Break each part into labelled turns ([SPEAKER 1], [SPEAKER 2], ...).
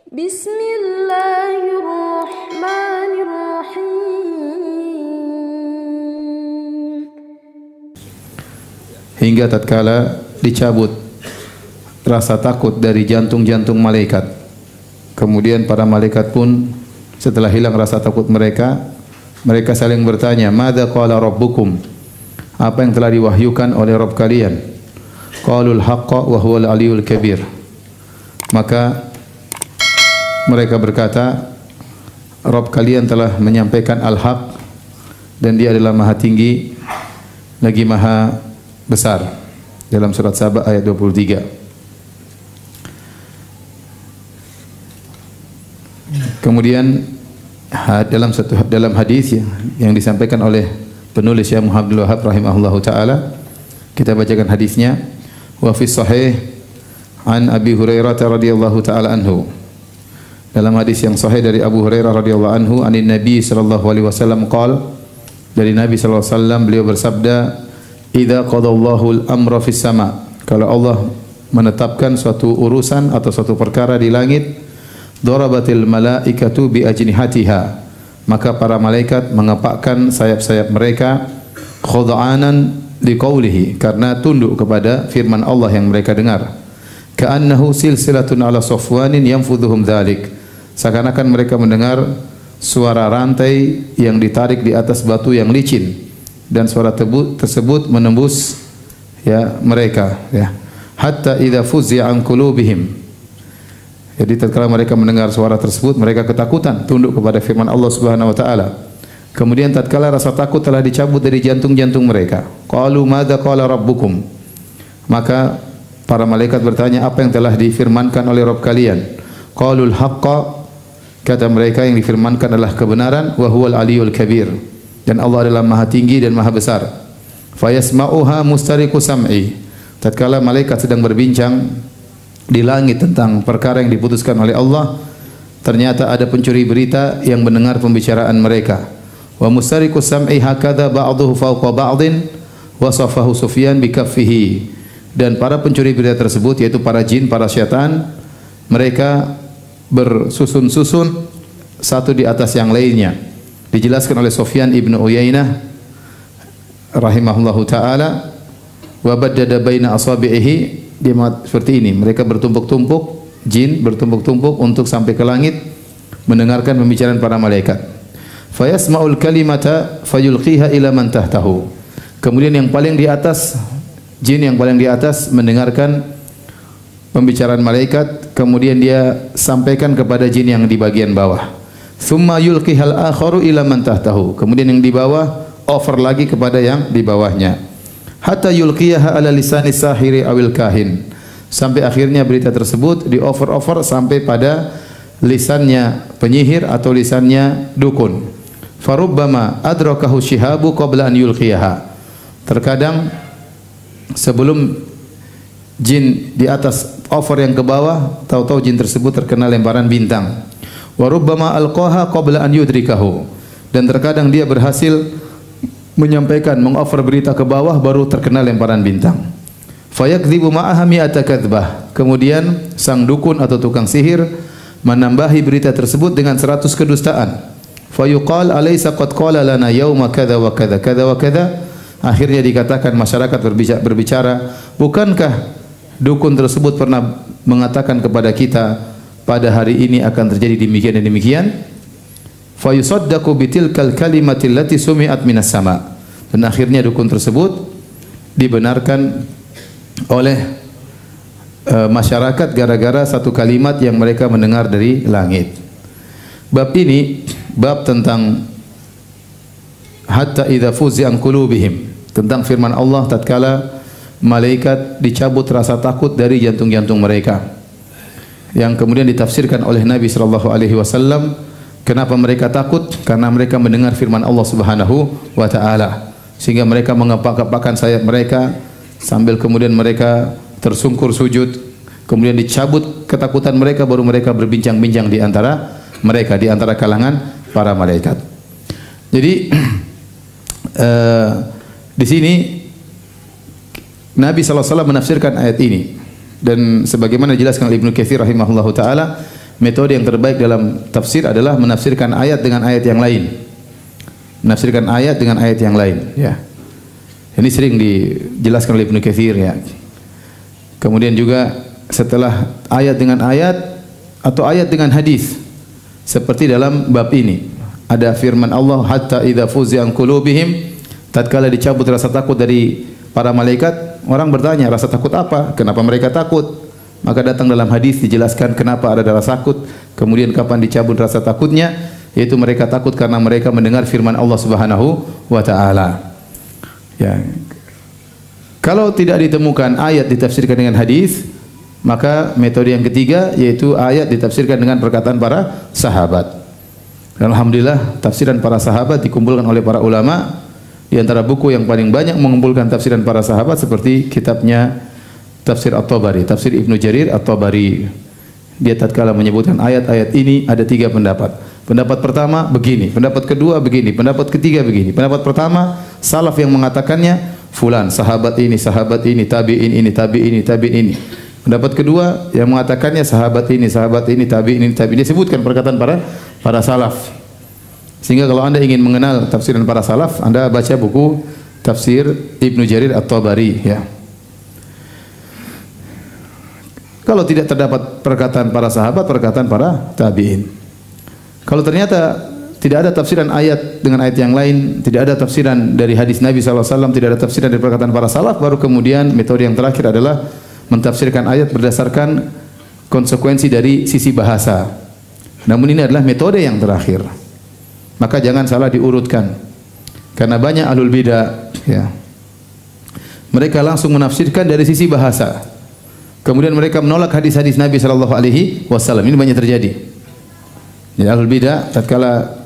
[SPEAKER 1] Bismillahirrahmanirrahim.
[SPEAKER 2] Hingga tatkala dicabut rasa takut dari jantung-jantung malaikat. Kemudian para malaikat pun setelah hilang rasa takut mereka saling bertanya, "Madza qala rabbukum?" Apa yang telah diwahyukan oleh Rabb kalian? Qalul haqqa wa huwal aliyul kabir. Maka mereka berkata, Rabb kalian telah menyampaikan al-haq dan dia adalah maha tinggi lagi maha besar. Dalam surat Saba ayat 23. Kemudian dalam hadis yang disampaikan oleh penulis Syekh Muhammad Abdul Wahhab rahimahullahu taala, kita bacakan hadisnya. Wa fi sahih an Abi Hurairah radhiyallahu taala anhu. Dalam hadis yang sahih dari Abu Hurairah radhiyallahu anhu, anin Nabi sallallahu alaihi wasallam qala, dari Nabi sallallahu alaihi wasallam beliau bersabda, "Idza qadallahu al-amra fis sama." Kalau Allah menetapkan suatu urusan atau suatu perkara di langit, darabatil malaikatu bi ajnihatiha, maka para malaikat mengepakkan sayap-sayap mereka khud'anan liqaulihi, karena tunduk kepada firman Allah yang mereka dengar. Ka'annahu silsilatun ala safwanin yanfudhuhum dzalik, seakan-akan mereka mendengar suara rantai yang ditarik di atas batu yang licin, dan suara tersebut menembus mereka hatta idza fuzzi'a an qulubihim. Jadi tatkala mereka mendengar suara tersebut, mereka ketakutan, tunduk kepada firman Allah Subhanahu wa taala. Kemudian tatkala rasa takut telah dicabut dari jantung-jantung mereka, qalu madza qala rabbukum, maka para malaikat bertanya, apa yang telah difirmankan oleh Rabb kalian? Qalul haqqa, kata mereka yang difirmankan adalah kebenaran, wa huwal aliyul kabir, dan Allah adalah maha tinggi dan maha besar. Fayasma'uha mustariqu sam'i, tatkala malaikat sedang berbincang di langit tentang perkara yang diputuskan oleh Allah, ternyata ada pencuri berita yang mendengar pembicaraan mereka. Wa mustariqu sam'i hakadha ba'dhuhu fawqa ba'dhin wasafahu Sufyan bikaffihi, dan para pencuri berita tersebut yaitu para jin, para syaitan, mereka bersusun-susun satu di atas yang lainnya. Dijelaskan oleh Sufyan ibnu Uyainah rahimahullahu taala, wa baddada baina asabi'ihi, dia seperti ini, mereka bertumpuk-tumpuk, jin bertumpuk-tumpuk untuk sampai ke langit mendengarkan pembicaraan para malaikat. Fayasma'ul kalimata fayulqiha ila man tahtahu, kemudian yang paling di atas, jin yang paling di atas mendengarkan pembicaraan malaikat, kemudian dia sampaikan kepada jin yang di bagian bawah. Thumma yulqihal akharu ila man tahtahu, kemudian yang di bawah offer lagi kepada yang di bawahnya. Hatta yulqiyaha ala lisani sahiri awil kahin, sampai akhirnya berita tersebut di offer sampai pada lisannya penyihir atau lisannya dukun. Farubbama adrakahu shihabu qabla an yulqiyaha, terkadang sebelum jin di atas offer yang ke bawah, tahu-tahu jin tersebut terkena lemparan bintang. Wa rubbama alqaha qabla an yudrikahu, dan terkadang dia berhasil menyampaikan, mengoffer berita ke bawah baru terkena lemparan bintang. Fayakdzibu ma'aha mi'ata kadzbah, kemudian sang dukun atau tukang sihir menambahi berita tersebut dengan 100 kedustaan. Fayuqal alaysa qad qala lana yauma kadza wa kadza kadza wa kadza, akhirnya dikatakan, masyarakat berbicara, bukankah dukun tersebut pernah mengatakan kepada kita pada hari ini akan terjadi demikian dan demikian? Fayusaddaqu bitilkal kalimati allati sumi'at minas sama, dan akhirnya dukun tersebut dibenarkan oleh masyarakat gara-gara satu kalimat yang mereka mendengar dari langit. Bab ini bab tentang hatta idza fuzi'a an qulubihim, tentang firman Allah tatkala malaikat dicabut rasa takut dari jantung-jantung mereka, yang kemudian ditafsirkan oleh Nabi sallallahu alaihi wasallam. Kenapa mereka takut? Karena mereka mendengar firman Allah Subhanahu wa taala, sehingga mereka mengepak-epakkan sayap mereka sambil kemudian mereka tersungkur sujud, kemudian dicabut ketakutan mereka, baru mereka berbincang-bincang di antara mereka, di antara kalangan para malaikat. Jadi di sini Nabi sallallahu alaihi wasallam menafsirkan ayat ini, dan sebagaimana dijelaskan oleh Ibnu Katsir rahimahullahu taala, metode yang terbaik dalam tafsir adalah menafsirkan ayat dengan ayat yang lain. Menafsirkan ayat dengan ayat yang lain, ya. Ini sering dijelaskan oleh Ibnu Katsir, ya. Kemudian juga setelah ayat dengan ayat atau ayat dengan hadis, seperti dalam bab ini ada firman Allah, hatta idza fuzi'a an qulubihim, tatkala dicabut rasa takut dari para malaikat, orang bertanya, rasa takut apa? Kenapa mereka takut? Maka datang dalam hadis dijelaskan kenapa ada rasa takut, kemudian kapan dicabut rasa takutnya, yaitu mereka takut karena mereka mendengar firman Allah Subhanahu wa taala. Ya. Kalau tidak ditemukan ayat ditafsirkan dengan hadis, maka metode yang ketiga yaitu ayat ditafsirkan dengan perkataan para sahabat. Dan alhamdulillah tafsiran para sahabat dikumpulkan oleh para ulama. Di antara buku yang paling banyak mengumpulkan tafsiran para sahabat seperti kitabnya Tafsir At-Tabari, Tafsir Ibnu Jarir At-Tabari. Dia tatkala menyebutkan ayat-ayat ini ada 3 pendapat. Pendapat pertama begini, pendapat kedua begini, pendapat ketiga begini. Pendapat pertama salaf yang mengatakannya fulan, sahabat ini, tabi'in ini, tabi'in ini, tabi'in ini. Pendapat kedua yang mengatakannya sahabat ini, tabi'in ini, tabi'in. Dia sebutkan perkataan para salaf. Sehingga kalau Anda ingin mengenal tafsiran para salaf, Anda baca buku Tafsir Ibnu Jarir At-Tabari, ya. Kalau tidak terdapat perkataan para sahabat, perkataan para tabi'in. Kalau ternyata tidak ada tafsiran ayat dengan ayat yang lain, tidak ada tafsiran dari hadis Nabi SAW, tidak ada tafsiran dari perkataan para salaf, baru kemudian metode yang terakhir adalah mentafsirkan ayat berdasarkan konsekuensi dari sisi bahasa. Namun ini adalah metode yang terakhir. Maka jangan salah diurutkan. Karena banyak ahlul bidah, ya. Mereka langsung menafsirkan dari sisi bahasa. Kemudian mereka menolak hadis-hadis Nabi sallallahu alaihi wasallam. Ini banyak terjadi. Jadi ahlul bidah tatkala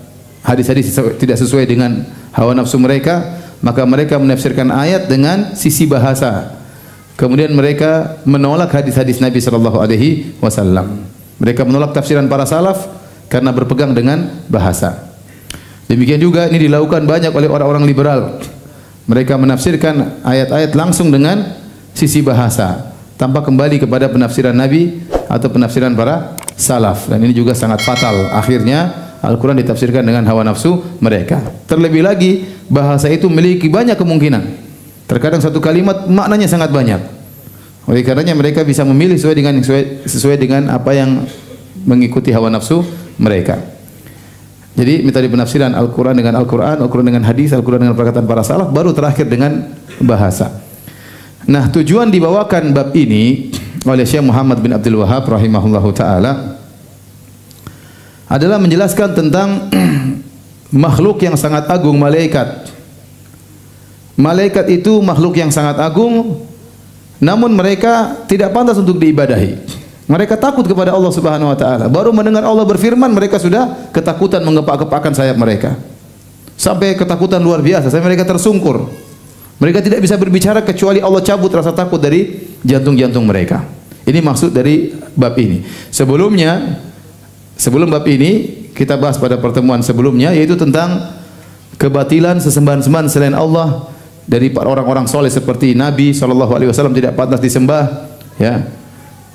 [SPEAKER 2] hadis-hadis tidak sesuai dengan hawa nafsu mereka, maka mereka menafsirkan ayat dengan sisi bahasa. Kemudian mereka menolak hadis-hadis Nabi sallallahu alaihi wasallam. Mereka menolak tafsiran para salaf karena berpegang dengan bahasa. Demikian juga ini dilakukan banyak oleh orang-orang liberal. Mereka menafsirkan ayat-ayat langsung dengan sisi bahasa, tanpa kembali kepada penafsiran Nabi atau penafsiran para salaf. Dan ini juga sangat fatal. Akhirnya Al-Quran ditafsirkan dengan hawa nafsu mereka. Terlebih lagi bahasa itu memiliki banyak kemungkinan. Terkadang satu kalimat maknanya sangat banyak. Oleh karenanya mereka bisa memilih sesuai dengan apa yang mengikuti hawa nafsu mereka. Jadi metode penafsiran Al-Quran dengan Al-Quran, Al-Quran dengan hadis, Al-Quran dengan perkataan para salaf, baru terakhir dengan bahasa. Nah, tujuan dibawakan bab ini oleh Syekh Muhammad bin Abdul Wahhab rahimahullahu taala adalah menjelaskan tentang makhluk yang sangat agung, malaikat. Malaikat itu makhluk yang sangat agung, namun mereka tidak pantas untuk diibadahi. Mereka takut kepada Allah Subhanahu wa taala. Baru mendengar Allah berfirman, mereka sudah ketakutan, mengepak-kepakkan sayap mereka. Sampai ketakutan luar biasa, sampai mereka tersungkur. Mereka tidak bisa berbicara kecuali Allah cabut rasa takut dari jantung-jantung mereka. Ini maksud dari bab ini. Sebelum bab ini kita bahas pada pertemuan sebelumnya, yaitu tentang kebatilan sesembahan-sembahan selain Allah dari orang-orang soleh seperti Nabi SAW tidak pantas disembah, ya.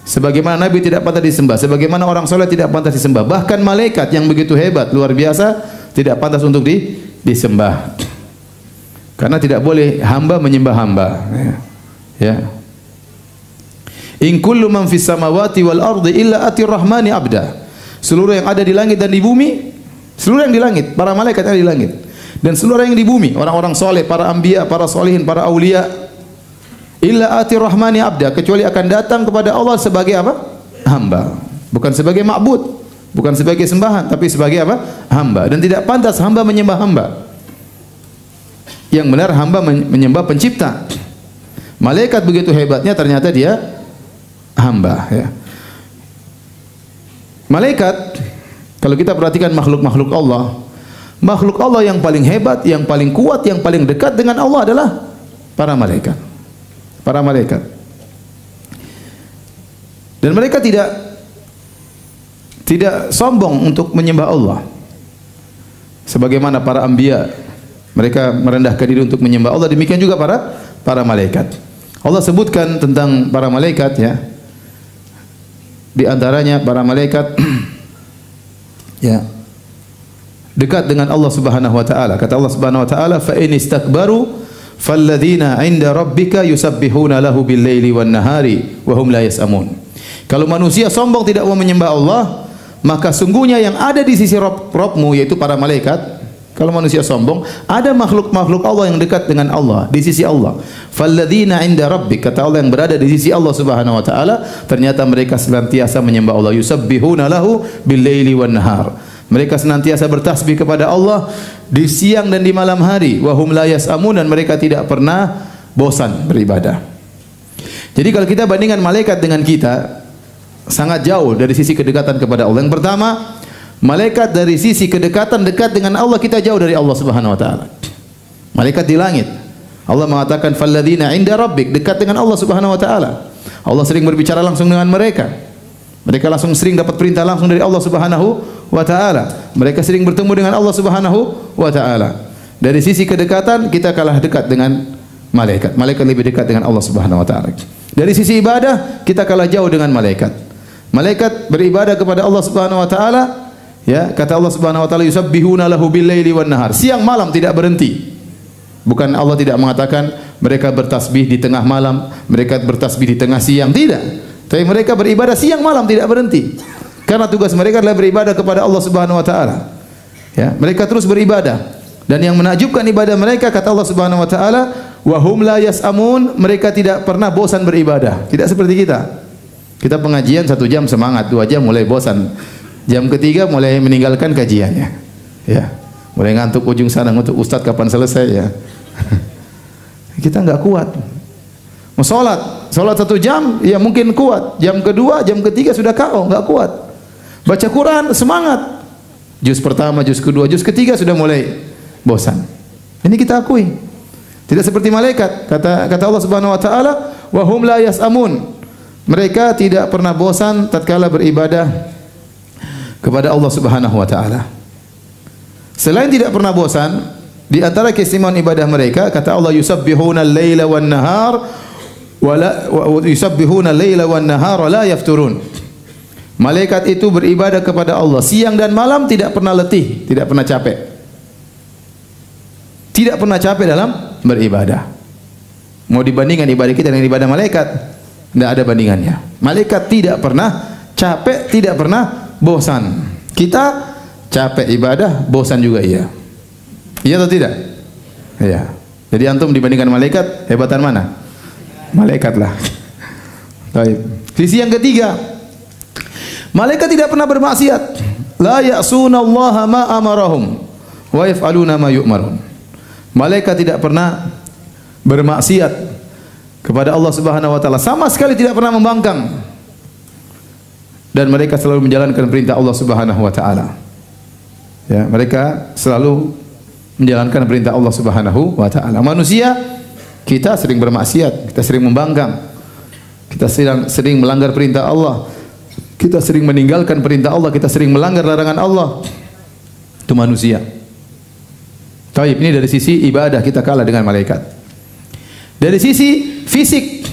[SPEAKER 2] Sebagaimana Nabi tidak pantas disembah, sebagaimana orang soleh tidak pantas disembah, bahkan malaikat yang begitu hebat luar biasa tidak pantas untuk disembah. Karena tidak boleh hamba menyembah hamba. Ya. In kullu man fis samawati wal ardi illa atir rahmani abda. Seluruh yang ada di langit dan di bumi, seluruh yang di langit, para malaikat yang ada di langit, dan seluruh yang di bumi, orang-orang soleh, para anbiya, para solihin, para aulia, illa atir rahmani abda, kecuali akan datang kepada Allah sebagai apa? Hamba. Bukan sebagai ma'bud, bukan sebagai sembahan, tapi sebagai apa? Hamba. Dan tidak pantas hamba menyembah hamba. Yang benar hamba menyembah pencipta. Malaikat begitu hebatnya, ternyata dia hamba, ya. Malaikat, kalau kita perhatikan makhluk-makhluk Allah yang paling hebat, yang paling kuat, yang paling dekat dengan Allah adalah para malaikat. Para malaikat. Dan mereka tidak sombong untuk menyembah Allah. Sebagaimana para anbiya, mereka merendahkan diri untuk menyembah Allah, demikian juga para malaikat. Allah sebutkan tentang para malaikat, ya. Di antaranya para malaikat Ya. Dekat dengan Allah Subhanahu wa taala. Kata Allah Subhanahu wa taala, "Fa in istakbaru falladzina 'inda rabbika yusabbihuna lahu bil-laili wan-nahari wa hum la yas'amun." Kalau manusia sombong tidak mau menyembah Allah, maka sungguhnya yang ada di sisi Rabbmu yaitu para malaikat. Kalau manusia sombong, ada makhluk-makhluk Allah yang dekat dengan Allah, di sisi Allah. Falladzina 'inda rabbik, kata Allah yang berada di sisi Allah Subhanahu wa taala, ternyata mereka senantiasa menyembah Allah. Yusabbihuna lahu bil-laili wan-nahar. Mereka senantiasa bertasbih kepada Allah di siang dan di malam hari. Wa hum la yas'amun, dan mereka tidak pernah bosan beribadah. Jadi kalau kita bandingkan malaikat dengan kita, sangat jauh dari sisi kedekatan kepada Allah. Yang pertama, malaikat dari sisi kedekatan dekat dengan Allah, kita jauh dari Allah Subhanahu wa taala. Malaikat di langit. Allah mengatakan falladzina 'inda rabbik, dekat dengan Allah Subhanahu wa taala. Allah sering berbicara langsung dengan mereka. Mereka langsung sering dapat perintah langsung dari Allah Subhanahu wa taala. Mereka sering bertemu dengan Allah Subhanahu wa taala. Dari sisi kedekatan kita kalah dekat dengan malaikat. Malaikat lebih dekat dengan Allah Subhanahu wa taala. Dari sisi ibadah kita kalah jauh dengan malaikat. Malaikat beribadah kepada Allah Subhanahu wa taala, ya, kata Allah Subhanahu wa taala, yusabbihuna lahu bil-laili wan-nahar. Siang malam tidak berhenti. Bukan Allah tidak mengatakan mereka bertasbih di tengah malam, mereka bertasbih di tengah siang, tidak. Tapi mereka beribadah siang malam tidak berhenti. Karena tugas mereka adalah beribadah kepada Allah Subhanahu wa taala. Ya, mereka terus beribadah. Dan yang menakjubkan ibadah mereka, kata Allah Subhanahu wa taala, wa hum la yas'amun, mereka tidak pernah bosan beribadah. Tidak seperti kita. Kita pengajian 1 jam semangat, 2 jam mulai bosan. Jam ketiga mulai meninggalkan kajiannya. Ya. Mulai ngantuk ujung sana, untuk ustaz kapan selesai ya. Kita enggak kuat. Mau salat 1 jam, ya mungkin kuat. Jam kedua, jam ketiga sudah KO, enggak kuat. Baca Quran semangat. Juz pertama, juz kedua, juz ketiga sudah mulai bosan. Ini kita akui. Tidak seperti malaikat. Kata Allah Subhanahu wa taala, wa hum la yas'amun. Mereka tidak pernah bosan tatkala beribadah kepada Allah Subhanahu wa taala. Selain tidak pernah bosan, di antara keistimewaan ibadah mereka, kata Allah, yusabbihuna al-laila wan-nahar wa yusabbihuna al-laila wan-nahara la yafturun. Malaikat itu beribadah kepada Allah siang dan malam, tidak pernah letih, tidak pernah capek. Tidak pernah capek dalam beribadah. Mau dibandingkan ibadah kita dengan ibadah malaikat? Tidak ada bandingannya. Malaikat tidak pernah capek, tidak pernah bosan. Kita capek ibadah, bosan juga iya. Iya atau tidak? Iya. Jadi antum dibandingkan malaikat, hebatan mana? Malaikat lah. Baik. Sisi yang ketiga, malaikat tidak pernah bermaksiat. La ya'sunallaha ma amarahum wa yaf'aluna ma yu'marun. Malaikat tidak pernah bermaksiat kepada Allah Subhanahu wa taala, sama sekali tidak pernah membangkang. Dan mereka selalu menjalankan perintah Allah Subhanahu wa taala. Ya, mereka selalu menjalankan perintah Allah Subhanahu wa taala. Manusia, kita sering bermaksiat, kita sering membangkang. Kita sering melanggar perintah Allah. Kita sering meninggalkan perintah Allah, kita sering melanggar larangan Allah. Itu manusia. Taib, ini dari sisi ibadah kita kalah dengan malaikat. Dari sisi fisik,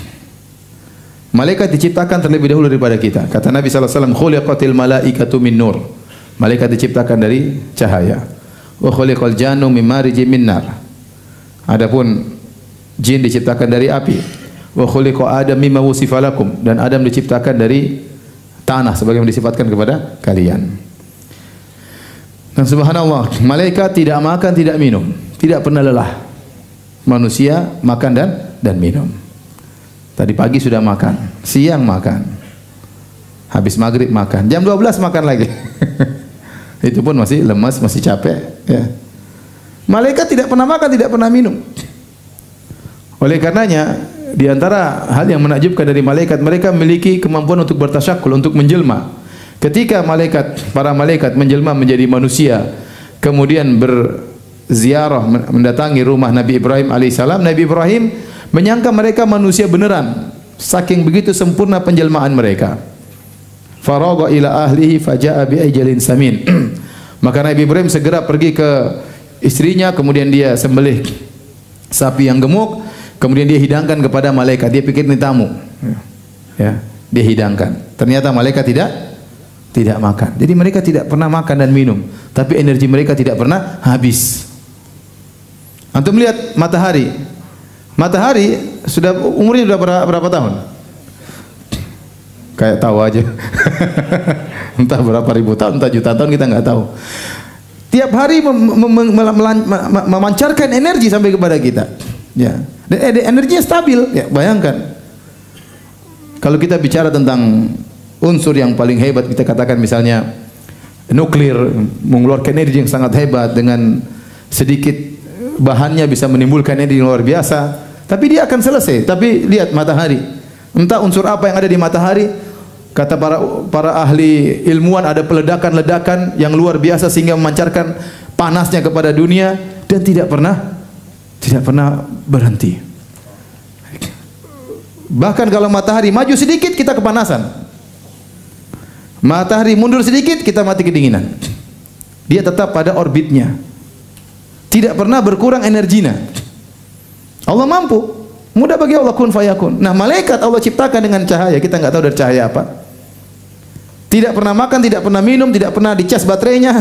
[SPEAKER 2] malaikat diciptakan terlebih dahulu daripada kita. Kata Nabi sallallahu alaihi wasallam, khuliqatil malaikatu min nur. Malaikat diciptakan dari cahaya. Wa khuliqal jannu min marijim min nar. Adapun jin diciptakan dari api. Wa khuliqa Adam mimma wusifa lakum, dan Adam diciptakan dari tanah sebagaimana disifatkan kepada kalian. Dan subhanallah, malaikat tidak makan, tidak minum, tidak pernah lelah. Manusia makan dan minum. Tadi pagi sudah makan, siang makan, habis maghrib makan, jam 12 makan lagi. Itu pun masih lemas, masih capek. Ya. Malaikat tidak pernah makan, tidak pernah minum. Oleh karenanya, di antara hal yang menakjubkan dari malaikat, mereka memiliki kemampuan untuk bertasyakul, untuk menjelma. Ketika para malaikat menjelma menjadi manusia, kemudian berziarah mendatangi rumah Nabi Ibrahim alaihissalam, Nabi Ibrahim menyangka mereka manusia beneran, saking begitu sempurna penjelmaan mereka. Faragha ila ahlihi faja'a bi ajalin samin. Maka Nabi Ibrahim segera pergi ke istrinya, kemudian dia sembelih sapi yang gemuk, kemudian dia hidangkan kepada malaikat. Dia pikir ini tamu. Ya, dia hidangkan. Ternyata malaikat tidak makan. Jadi mereka tidak pernah makan dan minum, tapi energi mereka tidak pernah habis. Antum lihat matahari. Matahari sudah umurnya sudah berapa tahun? Kayak tahu aja. Entah berapa ribu tahun, entah juta tahun, kita nggak tahu. Tiap hari memancarkan energi sampai kepada kita. Ya. Dan energinya stabil. Ya, bayangkan. Kalau kita bicara tentang unsur yang paling hebat, kita katakan misalnya nuklir mengeluarkan energi yang sangat hebat, dengan sedikit bahannya bisa menimbulkan energi yang luar biasa. Tapi dia akan selesai. Tapi lihat matahari. Entah unsur apa yang ada di matahari. Kata para ahli ilmuwan, ada peledakan-ledakan yang luar biasa sehingga memancarkan panasnya kepada dunia dan tidak pernah berhenti. Bahkan kalau matahari maju sedikit kita kepanasan. Matahari mundur sedikit kita mati kedinginan. Dia tetap pada orbitnya. Tidak pernah berkurang energinya. Allah mampu. Mudah bagi Allah, kun fayakun. Nah, malaikat Allah ciptakan dengan cahaya. Kita nggak tahu dari cahaya apa. Tidak pernah makan, tidak pernah minum, tidak pernah dicas baterainya.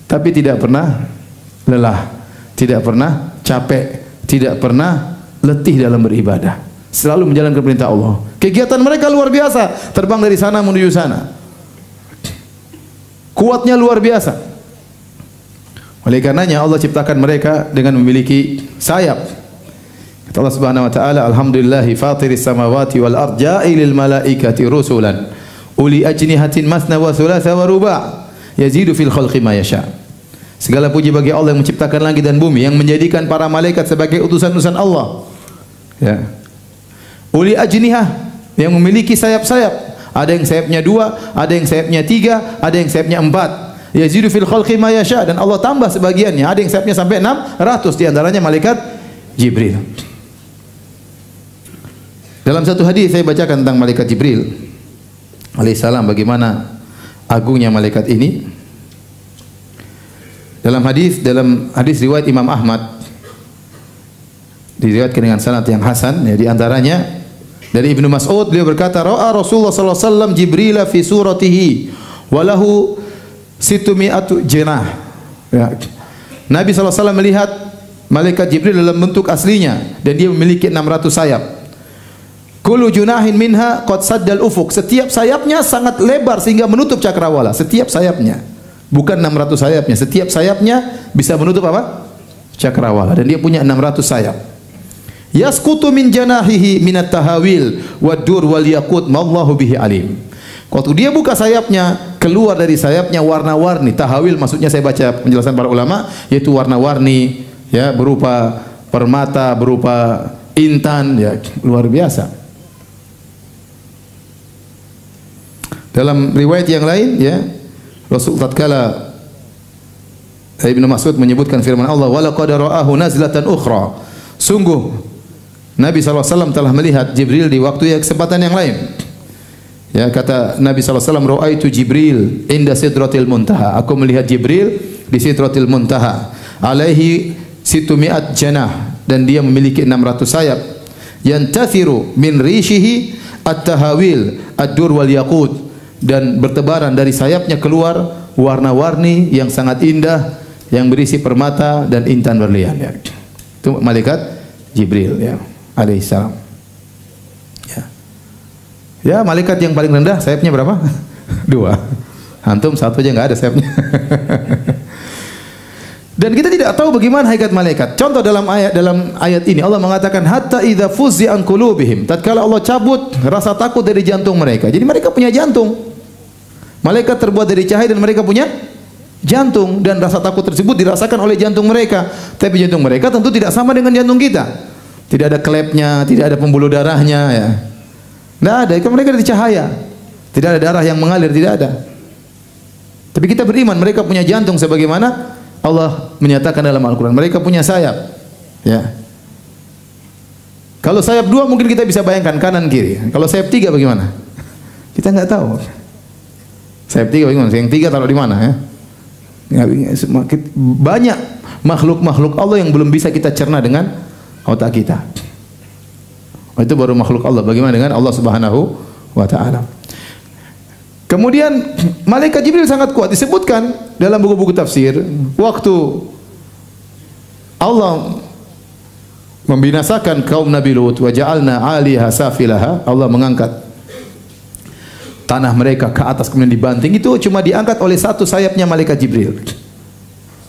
[SPEAKER 2] Tapi tidak pernah lelah, tidak pernah capek, tidak pernah letih dalam beribadah. Selalu menjalankan perintah Allah. Kegiatan mereka luar biasa. Terbang dari sana menuju sana. Kuatnya luar biasa. Oleh karenanya Allah ciptakan mereka dengan memiliki sayap. Kata Allah Subhanahu wa taala, alhamdulillahi fatiris samawati wal ard ja'ilil malaikati rusulan uli ajnihatin masna wa thulatha wa ruba' yazidu fil khalqi ma yasha. Segala puji bagi Allah yang menciptakan langit dan bumi, yang menjadikan para malaikat sebagai utusan-utusan Allah. Ya. Uli ajnihah, yang memiliki sayap-sayap. Ada yang sayapnya 2, ada yang sayapnya 3, ada yang sayapnya 4. Yazidu fil khalqi ma yasha, dan Allah tambah sebagiannya. Ada yang sayapnya sampai 600, di antaranya malaikat Jibril. Dalam satu hadis saya bacakan tentang malaikat Jibril alaihissalam, bagaimana agungnya malaikat ini. Dalam hadis riwayat Imam Ahmad, diriwayatkan dengan sanad yang hasan, ya, di antaranya dari Ibnu Mas'ud, beliau berkata, ra'a Rasulullah sallallahu alaihi wasallam Jibril fi suratihi wa lahu 600 janah. Ya. Nabi sallallahu alaihi wasallam melihat malaikat Jibril dalam bentuk aslinya dan dia memiliki 600 sayap. Kullu junahin minha qad saddal ufuk. Setiap sayapnya sangat lebar sehingga menutup cakrawala. Setiap sayapnya. Bukan 600 sayapnya. Setiap sayapnya bisa menutup apa? Cakrawala. Dan dia punya 600 sayap. Yasqutu min janahihi minat tahawil wad-dur wal yaqut mallahu bihi alim. Waktu dia buka sayapnya, keluar dari sayapnya warna-warni. Tahawil maksudnya, saya baca penjelasan para ulama, yaitu warna-warni, ya, berupa permata, berupa intan, ya, luar biasa. Dalam riwayat yang lain, ya, Rasul tatkala Ibnu Mas'ud menyebutkan firman Allah, wa laqad ra'ahu nazlatan ukhra. Sungguh Nabi SAW telah melihat Jibril di waktu yang kesempatan yang lain. Ya, kata Nabi SAW, ra'aitu Jibril inda sidratil muntaha. Aku melihat Jibril di sidratil muntaha. Alaihi 600 janah, dan dia memiliki 600 sayap. Yantathiru min rishihi at-tahawil ad-dur wal yaqut, dan bertebaran dari sayapnya keluar warna-warni yang sangat indah yang berisi permata dan intan berlian. Ya. Itu malaikat Jibril, ya, alaihissalam. Ya. Ya, malaikat yang paling rendah sayapnya berapa? 2. Antum 1 aja nggak ada sayapnya. Dan kita tidak tahu bagaimana hakikat malaikat. Contoh dalam ayat ini Allah mengatakan hatta idza fuzzi an qulubihim. Tatkala Allah cabut rasa takut dari jantung mereka. Jadi mereka punya jantung. Malaikat terbuat dari cahaya dan mereka punya jantung, dan rasa takut tersebut dirasakan oleh jantung mereka. Tapi jantung mereka tentu tidak sama dengan jantung kita. Tidak ada klepnya, tidak ada pembuluh darahnya, ya. Tidak ada, karena mereka dari cahaya. Tidak ada darah yang mengalir, tidak ada. Tapi kita beriman mereka punya jantung sebagaimana Allah menyatakan dalam Al-Quran. Mereka punya sayap, ya. Kalau sayap 2 mungkin kita bisa bayangkan kanan kiri. Kalau sayap 3 bagaimana? Kita nggak tahu. Sayap 3 bagaimana? Yang 3 taruh di mana, ya? Banyak makhluk-makhluk Allah yang belum bisa kita cerna dengan otak kita. Itu baru makhluk Allah. Bagaimana dengan Allah Subhanahu wa taala? Kemudian malaikat Jibril sangat kuat, disebutkan dalam buku-buku tafsir waktu Allah membinasakan kaum Nabi Lut, wa ja'alna 'aliha safilaha, Allah mengangkat tanah mereka ke atas kemudian dibanting, itu cuma diangkat oleh satu sayapnya malaikat Jibril.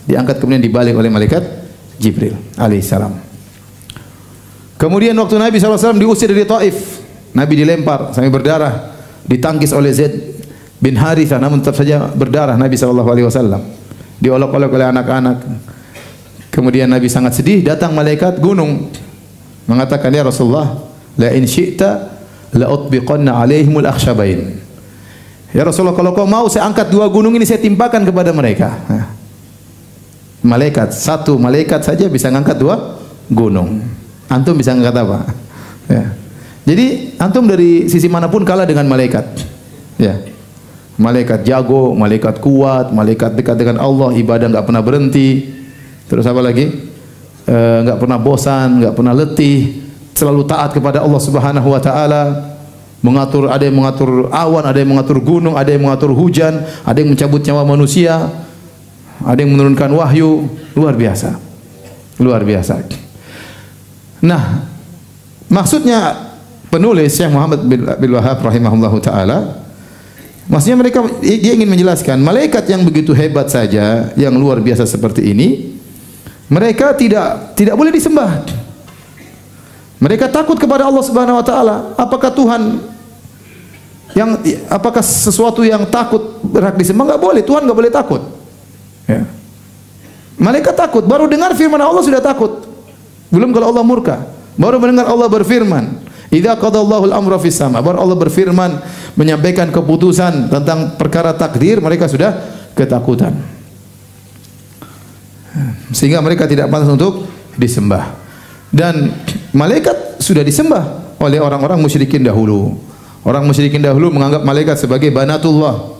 [SPEAKER 2] Diangkat kemudian dibalik oleh malaikat Jibril alaihissalam. Kemudian waktu Nabi SAW diusir dari Taif, Nabi dilempar sampai berdarah, ditangkis oleh Zaid bin Harithah, namun tetap saja berdarah Nabi SAW. Diolok-olok oleh anak-anak. Kemudian Nabi sangat sedih, datang malaikat gunung mengatakan, ya Rasulullah, la in syi'ta la utbiqanna alaihimul akhshabain. Ya Rasulullah, kalau kau mau saya angkat dua gunung ini, saya timpakan kepada mereka. Malaikat, satu malaikat saja bisa ngangkat dua gunung. Antum bisa ngangkat apa? Ya. Jadi antum dari sisi manapun kalah dengan malaikat. Ya. Malaikat jago, malaikat kuat, malaikat dekat dengan Allah, ibadah enggak pernah berhenti. Terus apa lagi? Enggak pernah bosan, enggak pernah letih, selalu taat kepada Allah Subhanahu wa taala. Mengatur, ada yang mengatur awan, ada yang mengatur gunung, ada yang mengatur hujan, ada yang mencabut nyawa manusia, ada yang menurunkan wahyu. Luar biasa. Luar biasa. Nah, maksudnya penulis Syekh Muhammad bin Abdul Wahhab rahimahullahu taala, maksudnya mereka, dia ingin menjelaskan malaikat yang begitu hebat saja, yang luar biasa seperti ini, mereka tidak boleh disembah. Mereka takut kepada Allah Subhanahu wa taala. Apakah apakah sesuatu yang takut berhak disembah? Enggak boleh. Tuhan enggak boleh takut. Ya. Malaikat takut, baru dengar firman Allah sudah takut. Belum kalau Allah murka. Baru mendengar Allah berfirman, idza qadallahu al-amra fis sama, baru Allah berfirman menyampaikan keputusan tentang perkara takdir, mereka sudah ketakutan. Sehingga mereka tidak pantas untuk disembah. Dan malaikat sudah disembah oleh orang-orang musyrikin dahulu. Orang musyrikin dahulu menganggap malaikat sebagai banatullah.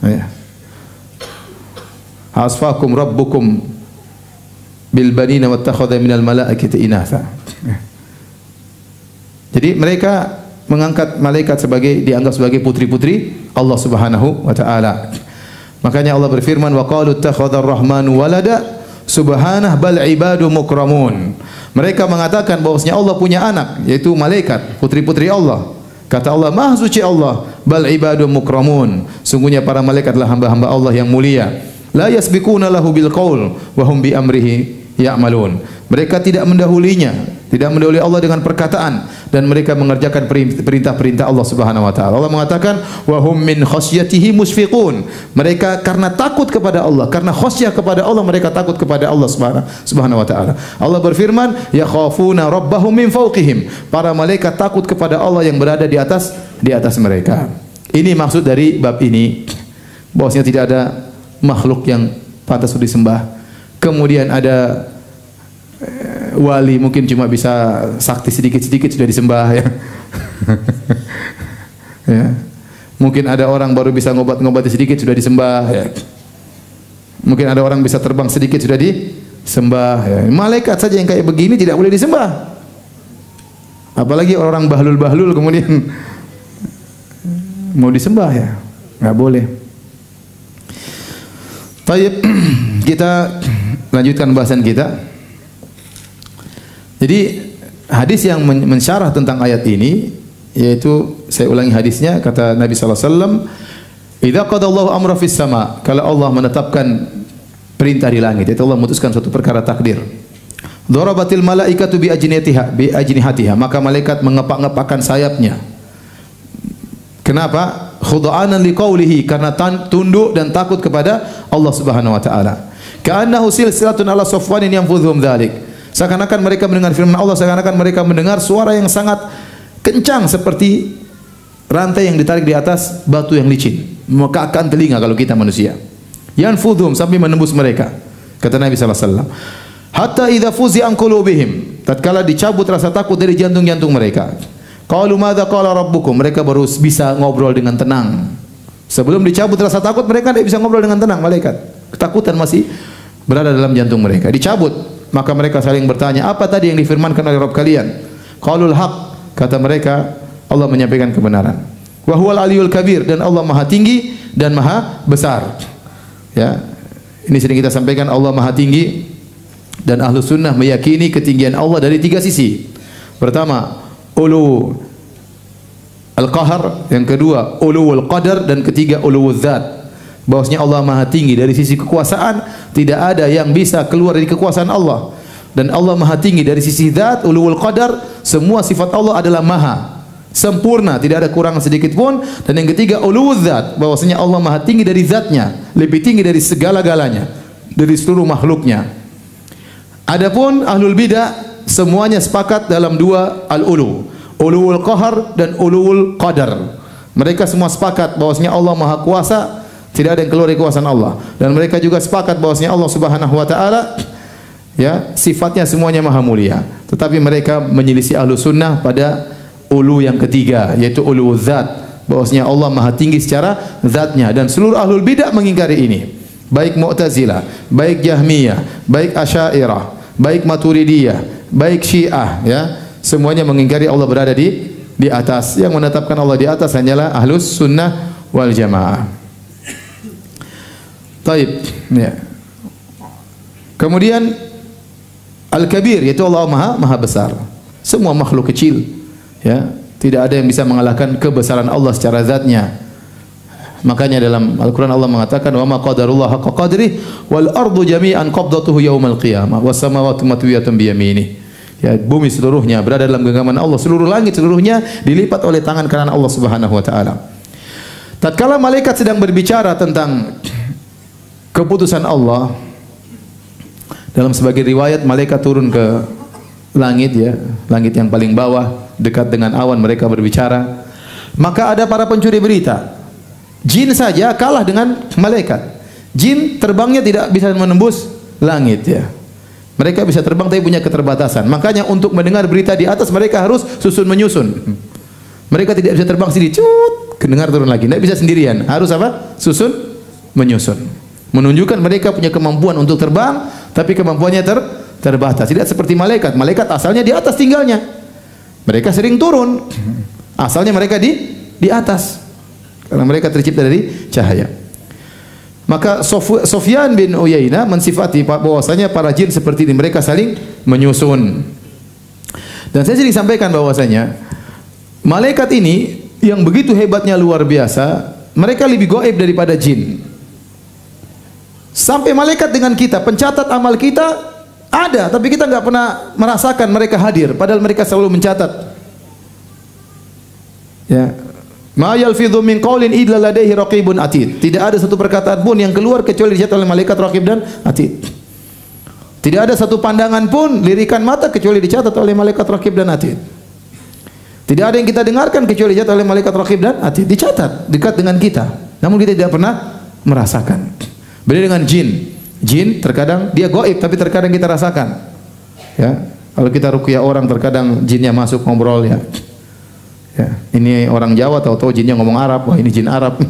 [SPEAKER 2] Ya. Asfakum rabbukum bil banina wattakhadha minal malaikati inatha. Jadi mereka mengangkat malaikat dianggap sebagai putri-putri Allah Subhanahu wa taala. Makanya Allah berfirman, wa qalu ittakhadha ar-rahmanu walada subhanah bal ibadu mukramun. Mereka mengatakan bahwasanya Allah punya anak, yaitu malaikat, putri-putri Allah. Kata Allah, Maha suci Allah, bal ibadu mukramun. Sungguhnya para malaikat adalah hamba-hamba Allah yang mulia. La yasbiquna lahu bil qaul wa hum bi amrihi ya'malun. Mereka tidak mendahulunya, tidak mendahului Allah dengan perkataan, dan mereka mengerjakan perintah-perintah Allah Subhanahu wa taala. Allah mengatakan, wa hum min khasyatihi musfiqun. Mereka karena takut kepada Allah, karena khasyah kepada Allah, mereka takut kepada Allah Subhanahu wa taala. Allah berfirman, yakhafuna rabbahum min fawqihim. Para malaikat takut kepada Allah yang berada di atas mereka. Ini maksud dari bab ini, bahwasanya tidak ada makhluk yang pantas disembah. Kemudian ada wali mungkin cuma bisa sakti sedikit-sedikit sudah disembah, ya. Ya. Mungkin ada orang baru bisa ngobati sedikit sudah disembah, ya. Mungkin ada orang bisa terbang sedikit sudah disembah, ya. Malaikat saja yang kayak begini tidak boleh disembah. Apalagi orang bahlul-bahlul kemudian mau disembah, ya. Enggak boleh. Baik, kita lanjutkan bahasan kita. Jadi hadis yang mensyarah tentang ayat ini, yaitu saya ulangi hadisnya, kata Nabi sallallahu alaihi wasallam, idza qadallahu amra fis sama, kalau Allah menetapkan perintah di langit, yaitu Allah memutuskan suatu perkara takdir, darabatil malaikatu bi ajnihatiha, maka malaikat mengepak-ngepakkan sayapnya. Kenapa? Khuda'anan liqaulihi, karena tunduk dan takut kepada Allah Subhanahu wa taala. Ka'annahu silsilatun ala safwanin yanfudhum dzalik. Seakan-akan mereka mendengar firman Allah, seakan-akan mereka mendengar suara yang sangat kencang seperti rantai yang ditarik di atas batu yang licin. Memekakkan telinga kalau kita manusia. Yanfudhum, sampai menembus mereka. Kata Nabi sallallahu alaihi wasallam, hatta idza fuzi'a an qulubihim, tatkala dicabut rasa takut dari jantung-jantung mereka. Qalu madza qala rabbukum, mereka baru bisa ngobrol dengan tenang. Sebelum dicabut rasa takut, mereka tidak bisa ngobrol dengan tenang, malaikat. Ketakutan masih berada dalam jantung mereka. Dicabut, maka mereka saling bertanya, apa tadi yang difirmankan oleh Rabb kalian? Qalul haq, kata mereka, Allah menyampaikan kebenaran. Wa huwal aliyul kabir, dan Allah Maha tinggi dan Maha besar. Ya. Ini sering kita sampaikan, Allah Maha tinggi, dan ahlu sunnah meyakini ketinggian Allah dari 3 sisi. Pertama, ulu al-qahar, yang kedua uluwul qadar, dan ketiga uluwul dzat. Bahwasanya Allah Maha tinggi dari sisi kekuasaan, tidak ada yang bisa keluar dari kekuasaan Allah. Dan Allah Maha tinggi dari sisi zat, uluwul qadar, semua sifat Allah adalah maha sempurna, tidak ada kurang sedikit pun. Dan yang ketiga uluwul dzat, bahwasanya Allah Maha tinggi dari zatnya, lebih tinggi dari segala-galanya, dari seluruh makhluknya. Adapun ahlul bidah semuanya sepakat dalam 2 al-ulu, uluwul qahar dan uluwul qadar. Mereka semua sepakat bahwasanya Allah Maha kuasa, tidak ada yang keluar dari kekuasaan Allah. Dan mereka juga sepakat bahwasanya Allah Subhanahu wa taala, ya, sifatnya semuanya maha mulia. Tetapi mereka menyelisih ahlu sunnah pada ulu yang ketiga, yaitu ulu zat, bahwasanya Allah Maha tinggi secara zatnya. Dan seluruh ahlul bidah mengingkari ini, baik Mu'tazilah, baik Jahmiyah, baik Asy'ariyah, baik Maturidiyah, baik Syiah, ya, semuanya mengingkari Allah berada di atas. Yang menetapkan Allah di atas hanyalah ahlus sunnah wal jamaah. Taib, ya. Kemudian Al-Kabir, yaitu Allah Maha besar. Semua makhluk kecil, ya, tidak ada yang bisa mengalahkan kebesaran Allah secara zatnya. Makanya dalam Al-Qur'an Allah mengatakan, wa ma qadarullah haqqa qadrih wal ardu jami'an qabdatuhu yaumal qiyamah was samawati matwiyatun bi yaminih. Ya, bumi seluruhnya berada dalam genggaman Allah, seluruh langit seluruhnya dilipat oleh tangan kanan Allah Subhanahu wa taala. Tatkala malaikat sedang berbicara tentang keputusan Allah, dalam sebagian riwayat malaikat turun ke langit, ya, langit yang paling bawah dekat dengan awan, mereka berbicara. Maka ada para pencuri berita. Jin saja kalah dengan malaikat. Jin terbangnya tidak bisa menembus langit, ya. Mereka bisa terbang tapi punya keterbatasan. Makanya untuk mendengar berita di atas mereka harus susun menyusun. Mereka tidak bisa terbang sendiri, cut, kedengar turun lagi. Tidak bisa sendirian. Harus apa? Susun menyusun. Menunjukkan mereka punya kemampuan untuk terbang, tapi kemampuannya terbatas. Tidak seperti malaikat. Malaikat asalnya di atas tinggalnya. Mereka sering turun. Asalnya mereka di atas. Karena mereka tercipta dari cahaya. Maka Sufyan bin Uyainah mensifati bahwasanya para jin seperti ini, mereka saling menyusun. Dan saya sering sampaikan bahwasanya malaikat ini yang begitu hebatnya luar biasa, mereka lebih gaib daripada jin. Sampai malaikat dengan kita, pencatat amal kita ada, tapi kita nggak pernah merasakan mereka hadir, padahal mereka selalu mencatat. Ya, ma yalfidhu min qaulin illa ladaihi raqibun atid. Tidak ada satu perkataan pun yang keluar kecuali dicatat oleh malaikat raqib dan atid. Tidak ada satu pandangan pun, lirikan mata, kecuali dicatat oleh malaikat raqib dan atid. Tidak ada yang kita dengarkan kecuali dicatat oleh malaikat raqib dan atid. Dicatat dekat dengan kita, namun kita tidak pernah merasakan. Beda dengan jin. Jin terkadang dia gaib tapi terkadang kita rasakan. Ya, kalau kita ruqyah orang terkadang jinnya masuk ngobrol, ya. Ya, ini orang Jawa tahu-tahu jinnya ngomong Arab. Wah, ini jin Arab.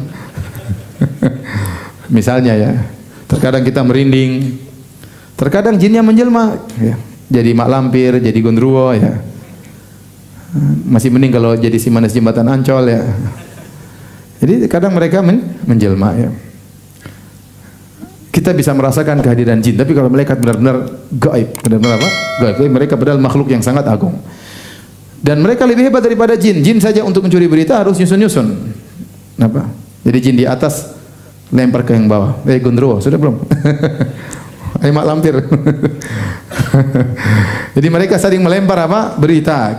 [SPEAKER 2] Misalnya, ya. Terkadang kita merinding. Terkadang jinnya menjelma, ya. Jadi mak lampir, jadi gondruwo, ya. Masih mending kalau jadi si manis jembatan Ancol, ya. Jadi kadang mereka menjelma, ya. Kita bisa merasakan kehadiran jin, tapi kalau malaikat benar-benar gaib, benar-benar apa? Gaib. Mereka padahal makhluk yang sangat agung. Dan mereka lebih hebat daripada jin. Jin saja untuk mencuri berita harus nyusun-nyusun. Apa? Jadi jin di atas lempar ke yang bawah. Gondro, sudah belum? Ayo mak lampir. Jadi mereka saling melempar apa? Berita.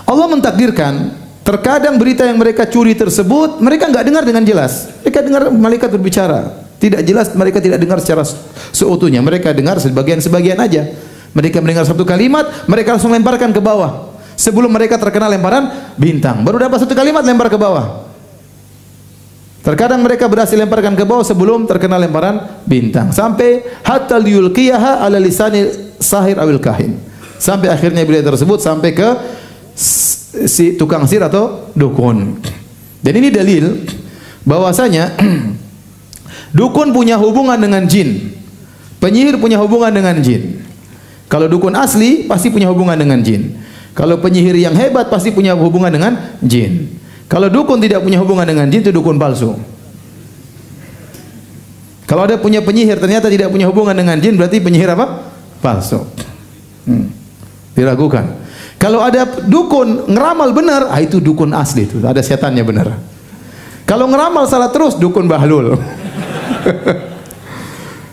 [SPEAKER 2] Allah mentakdirkan terkadang berita yang mereka curi tersebut mereka enggak dengar dengan jelas. Mereka dengar malaikat berbicara. Tidak jelas, mereka tidak dengar secara seutuhnya. Mereka dengar sebagian-sebagian aja. Mereka mendengar satu kalimat, mereka langsung lemparkan ke bawah. Sebelum mereka terkena lemparan bintang, baru dapat satu kalimat lempar ke bawah. Terkadang mereka berhasil lemparkan ke bawah sebelum terkena lemparan bintang. Sampai hatta liyulqiyaha ala lisani sahir awil kahin. Sampai akhirnya berita tersebut sampai ke si tukang sihir atau dukun. Dan ini dalil bahwasanya dukun punya hubungan dengan jin. Penyihir punya hubungan dengan jin. Kalau dukun asli pasti punya hubungan dengan jin. Kalau penyihir yang hebat pasti punya hubungan dengan jin. Kalau dukun tidak punya hubungan dengan jin, itu dukun palsu. Kalau ada punya penyihir ternyata tidak punya hubungan dengan jin, berarti penyihir apa? Palsu. Diragukan. Kalau ada dukun ngeramal benar, itu dukun asli, itu ada setannya benar. Kalau ngeramal salah terus, dukun bahlul.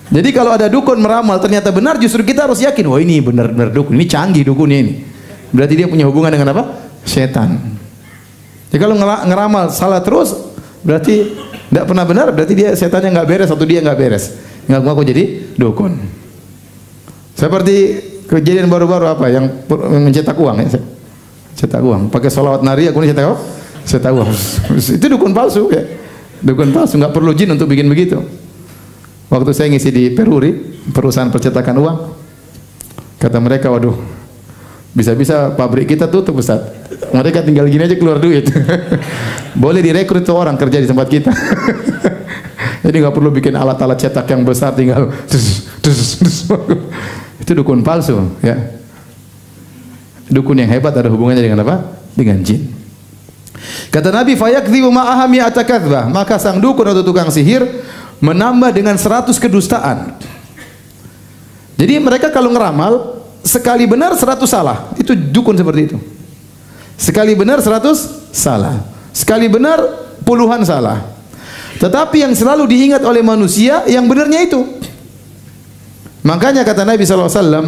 [SPEAKER 2] Jadi kalau ada dukun meramal ternyata benar, justru kita harus yakin, wah ini benar-benar dukun, ini canggih dukunnya ini. Berarti dia punya hubungan dengan apa? Setan. Jadi kalau ngeramal salah terus, berarti tidak pernah benar, berarti dia setannya nggak beres atau dia nggak beres, ngaku-ngaku jadi dukun. Seperti kejadian baru-baru apa yang mencetak uang ya, cetak uang, pakai sholawat naria kemudian cetak apa? Cetak uang. Itu dukun palsu ya, dukun palsu, nggak perlu jin untuk bikin begitu. Waktu saya ngisi di Peruri, perusahaan percetakan uang, kata mereka, waduh, bisa-bisa pabrik kita tutup Ustaz. Mereka tinggal gini aja keluar duit. Boleh direkrut tuh orang kerja di tempat kita. Jadi nggak perlu bikin alat-alat cetak yang besar, tinggal itu dukun palsu ya. Dukun yang hebat ada hubungannya dengan apa? Dengan jin. Kata Nabi, fayakdzibu ma'aha mi'ata kadzbah, maka sang dukun atau tukang sihir menambah dengan 100 kedustaan. Jadi mereka kalau ngeramal sekali benar 100 salah. Itu dukun seperti itu. Sekali benar 100 salah. Sekali benar puluhan salah. Tetapi yang selalu diingat oleh manusia yang benarnya itu. Makanya kata Nabi sallallahu alaihi wasallam,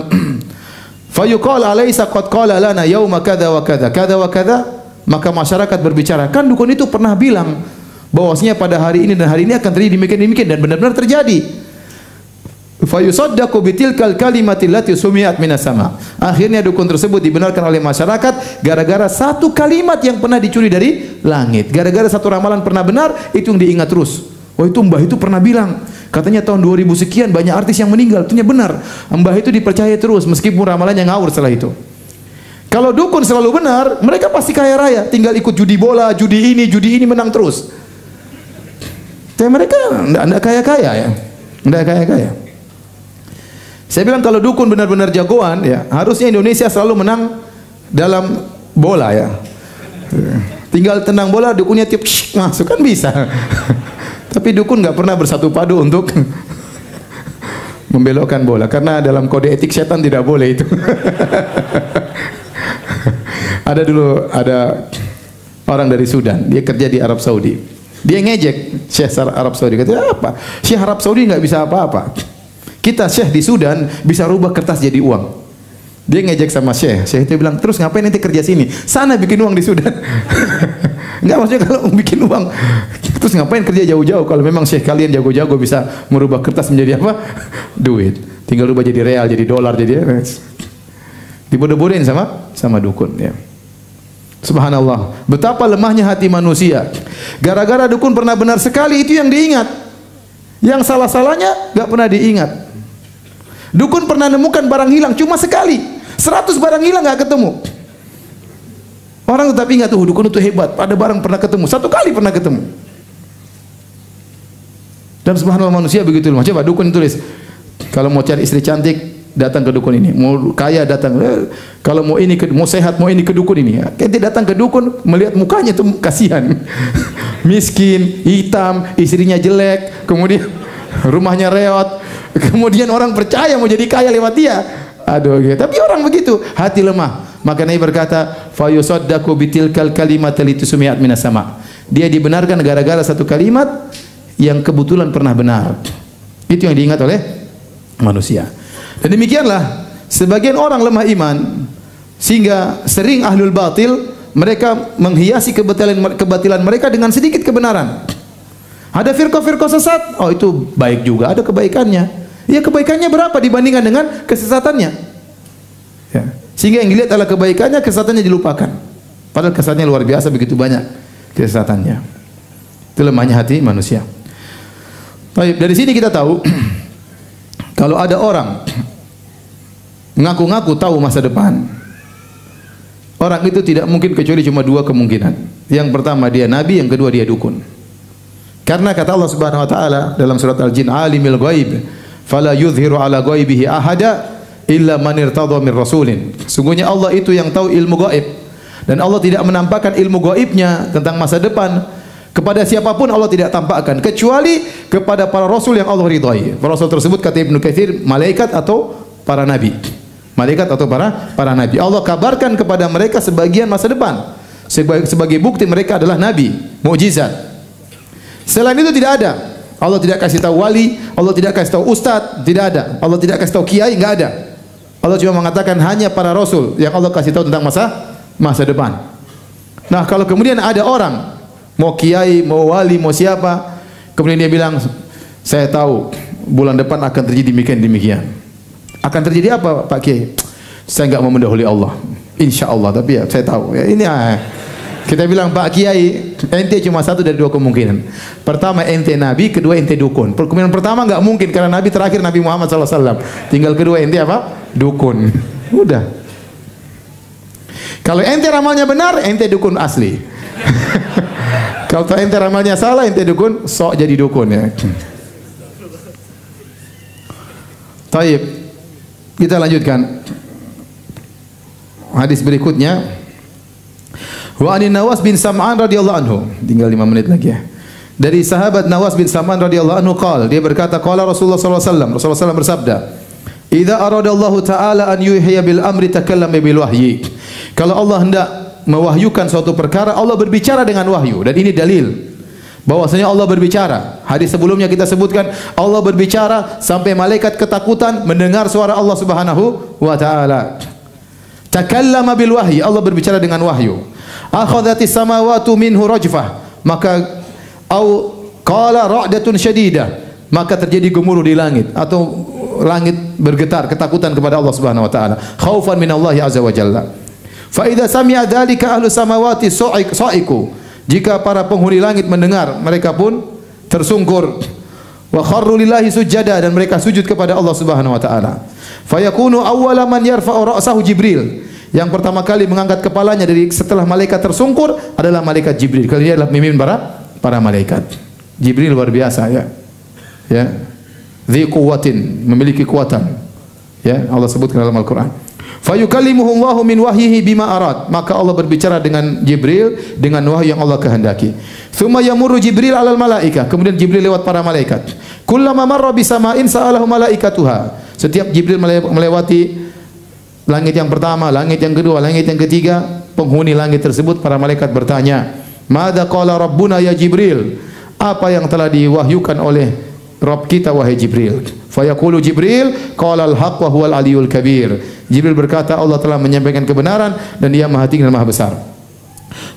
[SPEAKER 2] fayuqal alaysa qad qala lana yauma kadza wa kadza kadza wa kadza, maka masyarakat berbicara, kan dukun itu pernah bilang bahwasanya pada hari ini dan hari ini akan terjadi demikian dan benar-benar terjadi. Fayusaddaqu bitilkal kalimati allati sumi'at minas sama. Akhirnya dukun tersebut dibenarkan oleh masyarakat gara-gara satu kalimat yang pernah dicuri dari langit. Gara-gara satu ramalan pernah benar, itu yang diingat terus. Oh itu mbah itu pernah bilang, katanya tahun 2000 sekian banyak artis yang meninggal. Itu benar. Mbah itu dipercaya terus meskipun ramalannya ngawur setelah itu. Kalau dukun selalu benar, mereka pasti kaya raya, tinggal ikut judi bola, judi ini menang terus. Tapi mereka enggak kaya-kaya ya. Enggak kaya-kaya. Saya bilang kalau dukun benar-benar jagoan ya, harusnya Indonesia selalu menang dalam bola ya. Tinggal tendang bola, dukunnya tiup masuk kan bisa. Tapi dukun nggak pernah bersatu padu untuk membelokkan bola, karena dalam kode etik setan tidak boleh itu. Ada orang dari Sudan, dia kerja di Arab Saudi. Dia ngejek Syekh Arab Saudi, katanya apa? Syekh Arab Saudi nggak bisa apa-apa. Kita Syekh di Sudan bisa rubah kertas jadi uang. Dia ngejek sama Syekh. Syekh itu bilang, terus ngapain nanti kerja sini? Sana bikin uang di Sudan. Enggak, maksudnya kalau bikin uang, terus ngapain kerja jauh-jauh? Kalau memang Syekh kalian jago-jago bisa merubah kertas menjadi apa? Duit. Tinggal rubah jadi real, jadi dolar, jadi dibodoh-bodohin sama dukun ya. Subhanallah, betapa lemahnya hati manusia. Gara-gara dukun pernah benar sekali, itu yang diingat. Yang salah-salahnya enggak pernah diingat. Dukun pernah nemukan barang hilang cuma sekali. 100 barang hilang enggak ketemu. Orang tetap ingat tuh dukun itu hebat, ada barang pernah ketemu, 1 kali pernah ketemu. Dan subhanallah manusia begitu loh. Coba dukun tulis, kalau mau cari istri cantik datang ke dukun ini, mau kaya datang, kalau mau ini mau sehat mau ini ke dukun ini. Nanti datang ke dukun melihat mukanya tuh kasihan. Miskin, hitam, istrinya jelek, kemudian rumahnya reot. Kemudian orang percaya mau jadi kaya lewat dia. Aduh gitu. Tapi orang begitu, hati lemah. Maka Nabi berkata, fayusaddaqu bitilkal kalimat allati sumi'at minas sama. Dia dibenarkan gara-gara satu kalimat yang kebetulan pernah benar. Itu yang diingat oleh manusia. Dan demikianlah sebagian orang lemah iman sehingga sering ahlul batil mereka menghiasi kebatilan mereka dengan sedikit kebenaran. Ada firqah-firqah sesat, oh itu baik juga, ada kebaikannya. Ya kebaikannya berapa dibandingkan dengan kesesatannya? Ya. Sehingga yang dilihat adalah kebaikannya, kesesatannya dilupakan. Padahal kesesatannya luar biasa, begitu banyak kesesatannya. Itu lemahnya hati manusia. Baik, dari sini kita tahu kalau ada orang mengaku-ngaku tahu masa depan, orang itu tidak mungkin kecuali cuma 2 kemungkinan. Yang pertama dia nabi, yang kedua dia dukun. Karena kata Allah Subhanahu wa taala dalam surat Al-Jin, alimul ghaib fala yuzhiru ala ghaibihi ahada illa man irtadha min rasulin. Sungguhnya Allah itu yang tahu ilmu gaib Dan Allah tidak menampakkan ilmu gaibnya tentang masa depan kepada siapapun. Allah tidak tampakkan kecuali kepada para rasul yang Allah ridhai. Para rasul tersebut kata Ibnu Katsir malaikat atau para nabi. Malaikat atau para nabi. Allah kabarkan kepada mereka sebagian masa depan. Sebagai bukti mereka adalah nabi, mukjizat. Selain itu tidak ada. Allah tidak kasih tahu wali, Allah tidak kasih tahu ustaz, tidak ada. Allah tidak kasih tahu kiai, enggak ada. Allah cuma mengatakan hanya para rasul yang Allah kasih tahu tentang masa depan. Nah, kalau kemudian ada orang mau kiai, mau wali, mau siapa, kemudian dia bilang, saya tahu bulan depan akan terjadi demikian. Akan terjadi apa, Pak Kiai? Saya enggak mau mendahului Allah. Insya Allah, tapi ya saya tahu. Ya, ini kita bilang, Pak Kiai, ente cuma satu dari dua kemungkinan. Pertama ente nabi, kedua ente dukun. Kemungkinan pertama enggak mungkin karena nabi terakhir Nabi Muhammad SAW. Tinggal kedua ente apa? Dukun. Udah. Kalau ente ramalnya benar, ente dukun asli. Kalau ente ramalnya salah, ente dukun, sok jadi dukun ya. Taib. Kita lanjutkan hadis berikutnya. Wa anin Nawas bin Sam'an radhiyallahu anhu. Tinggal 5 menit lagi ya. Dari sahabat Nawas bin Sam'an radhiyallahu anhu qala, dia berkata qala Rasulullah sallallahu alaihi wasallam, Rasulullah SAW bersabda, "Idza aradallahu ta'ala an yuhya bil amri takallama bil wahyi." Kalau Allah hendak mewahyukan suatu perkara, Allah berbicara dengan wahyu, dan ini dalil bahwasanya Allah berbicara. Hadis sebelumnya kita sebutkan Allah berbicara sampai malaikat ketakutan mendengar suara Allah Subhanahu wa taala. Takallama bil wahyi, Allah berbicara dengan wahyu. Akhadhatis samawati minhu rajfah, maka au qala ra'datun syadidah, maka terjadi gemuruh di langit atau langit bergetar ketakutan kepada Allah Subhanahu wa taala, khaufan min Allah azza wa jalla. Fa idza sami'a dzalika ahlu samawati sa'iqu, jika para penghuni langit mendengar, mereka pun tersungkur. Wa kharru lillahi sujada, dan mereka sujud kepada Allah Subhanahu wa taala. Fa yakunu awwala man yarfa'u ra'sahu Jibril. Yang pertama kali mengangkat kepalanya dari setelah malaikat tersungkur adalah malaikat Jibril. Kalau dia adalah pemimpin para malaikat. Jibril luar biasa ya. Ya. Dzi quwwatin, memiliki kekuatan. Ya, Allah sebutkan dalam Al-Qur'an. Fayukallimuhu Allahu min wahyihi bima arad, maka Allah berbicara dengan Jibril dengan wahyu yang Allah kehendaki. Tsumma yamurru Jibril 'alal malaikah, kemudian Jibril lewat para malaikat. Kullama marra bisama'in sa'alahu malaikatuha, setiap Jibril melewati langit yang pertama, langit yang kedua, langit yang ketiga, penghuni langit tersebut para malaikat bertanya, "Madza qala rabbuna ya Jibril?" Apa yang telah diwahyukan oleh Rabb kita wahai Jibril? Fayaqulu Jibril, qala al-haq wa huwal aliyul kabir. Jibril berkata, Allah telah menyampaikan kebenaran dan Dia Maha Tinggi dan Maha Besar.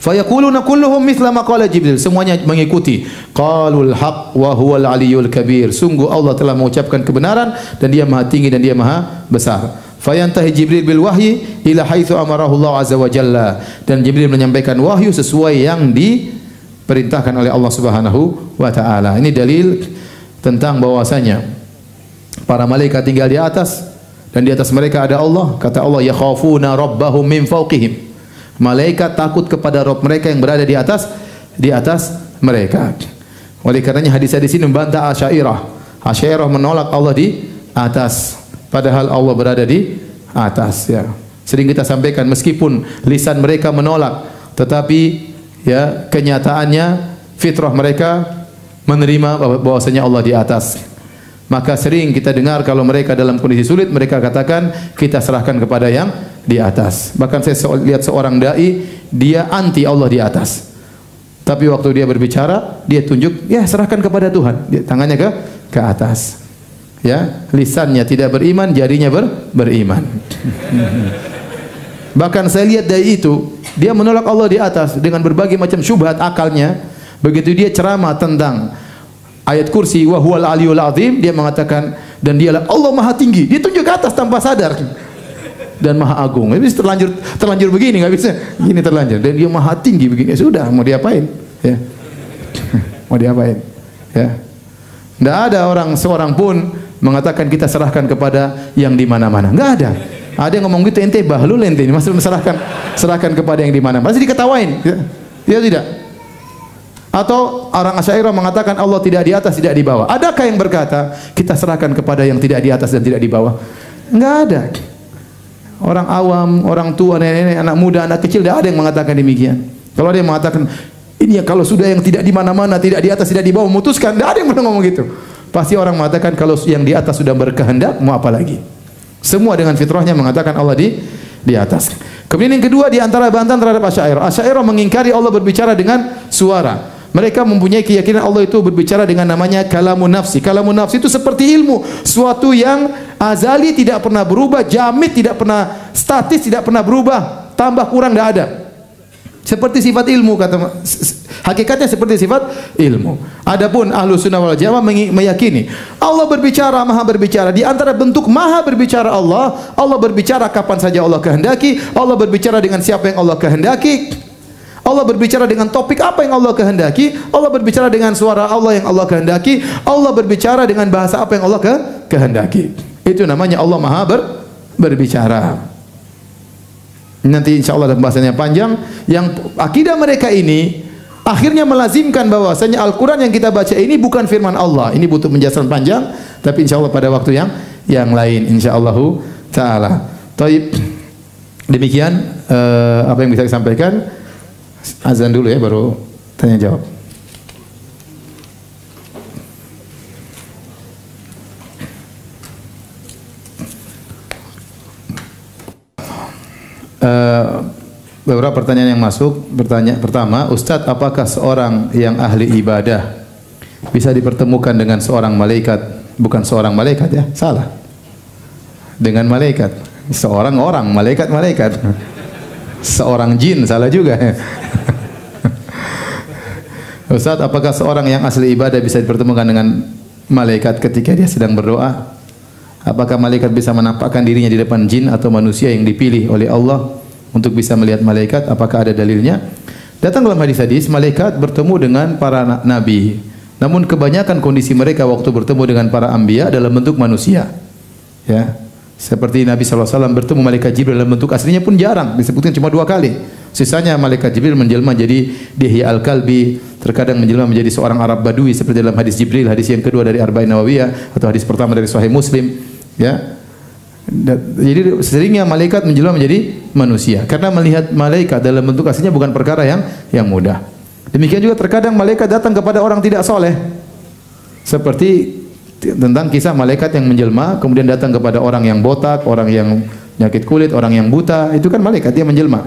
[SPEAKER 2] Fayaquluna kulluhum mithla ma qala Jibril, semuanya mengikuti. Qalul haq wa huwal aliyul kabir. Sungguh Allah telah mengucapkan kebenaran dan Dia Maha Tinggi dan Dia Maha Besar. Fayantahi Jibril bil wahyi ila haitsu amarahu Allah azza wa jalla, dan Jibril menyampaikan wahyu sesuai yang diperintahkan oleh Allah Subhanahu wa taala. Ini dalil tentang bahwasanya para malaikat tinggal di atas dan di atas mereka ada Allah. Kata Allah, yakhafuna rabbahum min fawqihim. Malaikat takut kepada Rabb mereka yang berada di atas mereka. Oleh karenanya hadis-hadis ini membantah Asy'ariyah. Asy'ariyah menolak Allah di atas, padahal Allah berada di atas ya. Sering kita sampaikan, meskipun lisan mereka menolak, tetapi ya kenyataannya fitrah mereka menerima bahwasanya Allah di atas. Maka sering kita dengar kalau mereka dalam kondisi sulit, mereka katakan kita serahkan kepada yang di atas. Bahkan saya lihat seorang dai, dia anti Allah di atas. Tapi waktu dia berbicara, dia tunjuk, ya serahkan kepada Tuhan. Dia tangannya ke atas. Ya, lisannya tidak beriman, jarinya beriman. Bahkan saya lihat dai itu, dia menolak Allah di atas dengan berbagai macam syubhat akalnya. Begitu dia ceramah tentang ayat kursi wa huwal aliyul azim, dia mengatakan dan dialah Allah Maha Tinggi. Dia tunjuk ke atas tanpa sadar. Dan Maha Agung. Ini terlanjur begini, enggak bisa. Gini terlanjur. Dan dia Maha Tinggi begini. Ya sudah, mau diapain? Ya. Mau diapain? Ya. Enggak ada seorang pun mengatakan kita serahkan kepada yang di mana-mana. Enggak ada. Ada yang ngomong gitu, ente bahlul ente ini masih serahkan kepada yang di mana. Pasti diketawain. Ya. Dia tidak. Atau orang Asy'ariyah mengatakan Allah tidak di atas, tidak di bawah. Adakah yang berkata kita serahkan kepada yang tidak di atas dan tidak di bawah? Enggak ada. Orang awam, orang tua, nenek-nenek, anak muda, anak kecil, tidak ada yang mengatakan demikian. Kalau ada yang mengatakan ini ya kalau sudah yang tidak di mana-mana, tidak di atas, tidak di bawah, memutuskan, tidak ada yang pernah ngomong gitu. Pasti orang mengatakan kalau yang di atas sudah berkehendak, mau apa lagi? Semua dengan fitrahnya mengatakan Allah di atas. Kemudian yang kedua di antara bantahan terhadap Asy'ariyah. Asy'ariyah mengingkari Allah berbicara dengan suara. Mereka mempunyai keyakinan Allah itu berbicara dengan namanya kalamun nafsi. Kalamun nafsi itu seperti ilmu, suatu yang azali, tidak pernah berubah, jamid, tidak pernah statis, tidak pernah berubah, tambah kurang tidak ada. Seperti sifat ilmu, kata hakikatnya seperti sifat ilmu. Adapun ahlu sunnah wal jamaah meyakini Allah berbicara, maha berbicara. Di antara bentuk maha berbicara Allah, Allah berbicara kapan saja Allah kehendaki, Allah berbicara dengan siapa yang Allah kehendaki, Allah berbicara dengan topik apa yang Allah kehendaki, Allah berbicara dengan suara Allah yang Allah kehendaki, Allah berbicara dengan bahasa apa yang Allah kehendaki. Itu namanya Allah maha berbicara. Nanti insya Allah dalam bahasanya panjang. Yang akidah mereka ini akhirnya melazimkan bahwasanya Al-Quran yang kita baca ini bukan firman Allah. Ini butuh penjelasan panjang, tapi insya Allah pada waktu yang lain insya Allah taala. Taib. Demikian apa yang bisa disampaikan. Azan dulu ya, baru tanya jawab. Beberapa pertanyaan yang masuk. Pertama, Ustadz, apakah seorang yang ahli ibadah bisa dipertemukan dengan seorang malaikat? Bukan seorang malaikat ya, salah. Dengan malaikat. Seorang orang, malaikat. Seorang jin, salah juga. Ustaz, apakah seorang yang asli ibadah bisa dipertemukan dengan malaikat ketika dia sedang berdoa? Apakah malaikat bisa menampakkan dirinya di depan jin atau manusia yang dipilih oleh Allah untuk bisa melihat malaikat? Apakah ada dalilnya? Datang dalam hadis-hadis malaikat bertemu dengan para nabi. Namun kebanyakan kondisi mereka waktu bertemu dengan para anbiya dalam bentuk manusia. Ya. Seperti Nabi SAW bertemu malaikat Jibril dalam bentuk aslinya pun jarang, disebutkan cuma 2 kali. Sisanya malaikat Jibril menjelma jadi Dihya al-Kalbi, terkadang menjelma menjadi seorang Arab Badui seperti dalam hadis Jibril, hadis yang kedua dari Arba'in Nawawiyah atau hadis pertama dari Sahih Muslim. Ya. Jadi seringnya malaikat menjelma menjadi manusia karena melihat malaikat dalam bentuk aslinya bukan perkara yang mudah. Demikian juga terkadang malaikat datang kepada orang tidak soleh, seperti tentang kisah malaikat yang menjelma kemudian datang kepada orang yang botak, orang yang penyakit kulit, orang yang buta. Itu kan malaikat, dia menjelma